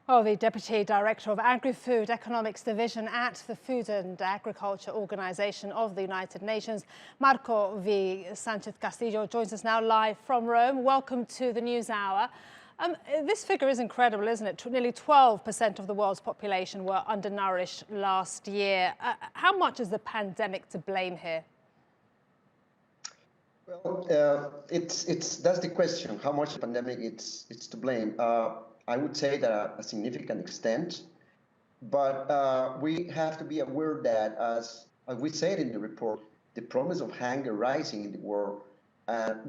Well, the Deputy Director of Agrifood Economics Division at the Food and Agriculture Organization of the United Nations, V Sánchez Cantillo, joins us now live from Rome. Welcome to the News Hour. This figure is incredible, isn't it? Nearly 12% of the world's population were undernourished last year. How much is the pandemic to blame here? Well, that's the question. How much the pandemic it's to blame? I would say that a significant extent, but we have to be aware that, as we said in the report, the problems of hunger rising in the world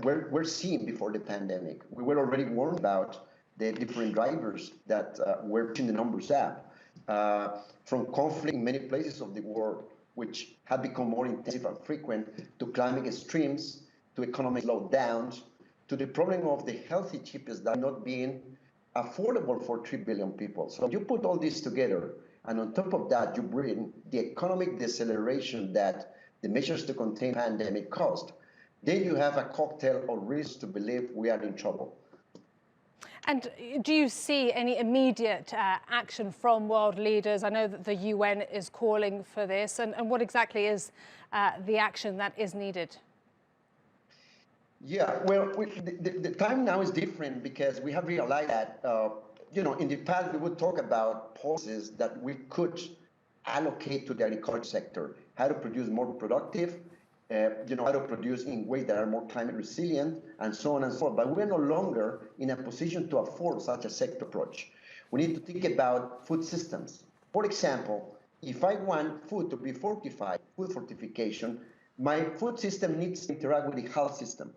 were seen before the pandemic. We were already warned about the different drivers that were pushing the numbers up, from conflict in many places of the world, which have become more intensive and frequent, to climate extremes, to economic slowdowns, to the problem of the healthy chips that are not being affordable for 3 billion people. So you put all this together, and on top of that, you bring the economic deceleration that the measures to contain the pandemic caused. Then you have a cocktail of reasons to believe we are in trouble. And do you see any immediate action from world leaders? I know that the UN is calling for this, and what exactly is the action that is needed? Yeah, well, the time now is different because we have realized that, in the past we would talk about policies that we could allocate to the agriculture sector, how to produce more productive, how to produce in ways that are more climate resilient, and so on and so forth. But we're no longer in a position to afford such a sector approach. We need to think about food systems. For example, if I want food to be fortified, food fortification, my food system needs to interact with the health system.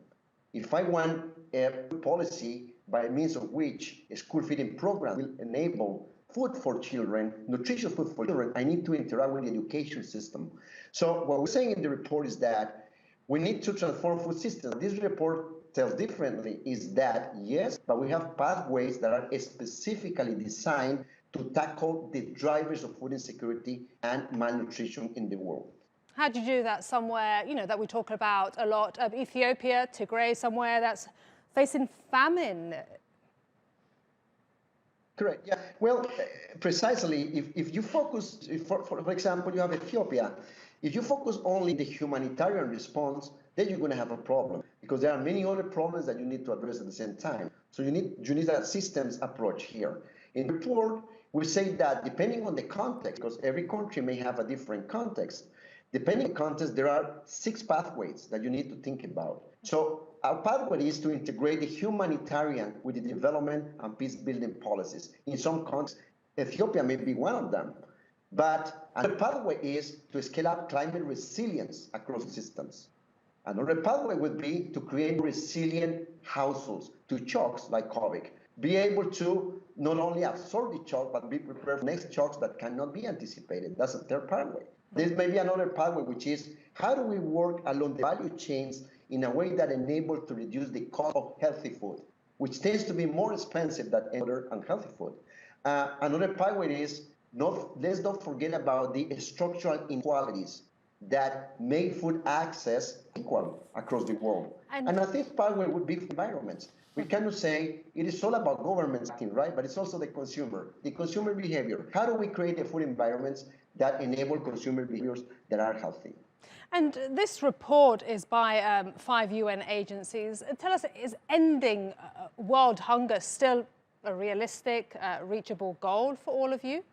If I want a policy by means of which a school feeding program will enable food for children, nutritious food for children, I need to interact with the education system. So what we're saying in the report is that we need to transform food systems. This report tells differently is that, yes, but we have pathways that are specifically designed to tackle the drivers of food insecurity and malnutrition in the world. How do you do that somewhere, that we talk about a lot, Ethiopia, Tigray, somewhere that's facing famine? Correct, yeah. Well, precisely, if you focus, for example, you have Ethiopia, if you focus only the humanitarian response, then you're going to have a problem because there are many other problems that you need to address at the same time. So you need a systems approach here. In the report, we say that depending on the context, because every country may have a different context, depending on context, there are 6 pathways that you need to think about. So our pathway is to integrate the humanitarian with the development and peace-building policies. In some contexts, Ethiopia may be one of them. But another pathway is to scale up climate resilience across systems. Another pathway would be to create resilient households to shocks like COVID. Be able to not only absorb the shock, but be prepared for next shocks that cannot be anticipated. That's a third pathway. There may be another pathway, which is how do we work along the value chains in a way that enables to reduce the cost of healthy food, which tends to be more expensive than other unhealthy food. Another pathway is, let's not forget about the structural inequalities that make food access equal across the world. And a fifth pathway would be environments. We cannot say it is all about governments acting, right? But it's also the consumer behavior. How do we create the food environments that enable consumer behaviors that are healthy? And this report is by 5 UN agencies. Tell us, is ending world hunger still a realistic, reachable goal for all of you?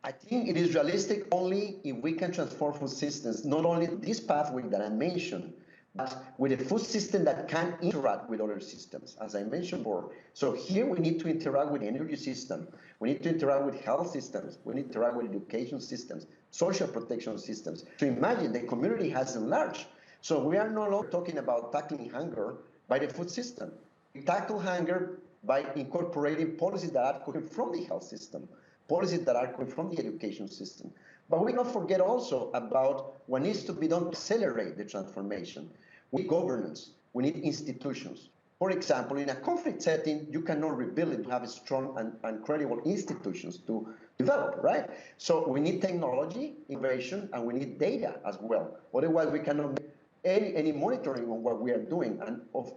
I think it is realistic only if we can transform food systems, not only this pathway that I mentioned, but with a food system that can interact with other systems, as I mentioned before. So here we need to interact with the energy system. We need to interact with health systems. We need to interact with education systems, social protection systems. So imagine the community has enlarged. So we are no longer talking about tackling hunger by the food system. We tackle hunger by incorporating policies that are coming from the health system, policies that are coming from the education system. But we don't forget also about what needs to be done to accelerate the transformation. We need governance. We need institutions. For example, in a conflict setting, you cannot rebuild it to have strong and credible institutions to develop, right? So we need technology, innovation, and we need data as well. Otherwise, we cannot make any monitoring on what we are doing and of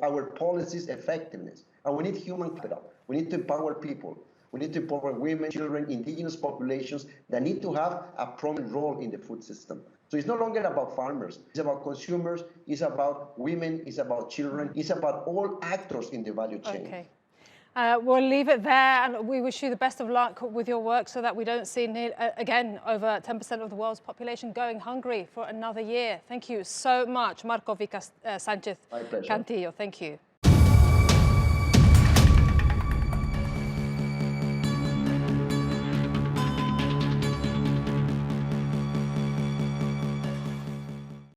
our policies' effectiveness. And we need human capital. We need to empower people. We need to empower women, children, indigenous populations that need to have a prominent role in the food system. So it's no longer about farmers. It's about consumers. It's about women. It's about children. It's about all actors in the value chain. Okay. We'll leave it there, and we wish you the best of luck with your work so that we don't see, again, over 10% of the world's population going hungry for another year. Thank you so much, Marco V Sánchez Cantillo. Thank you.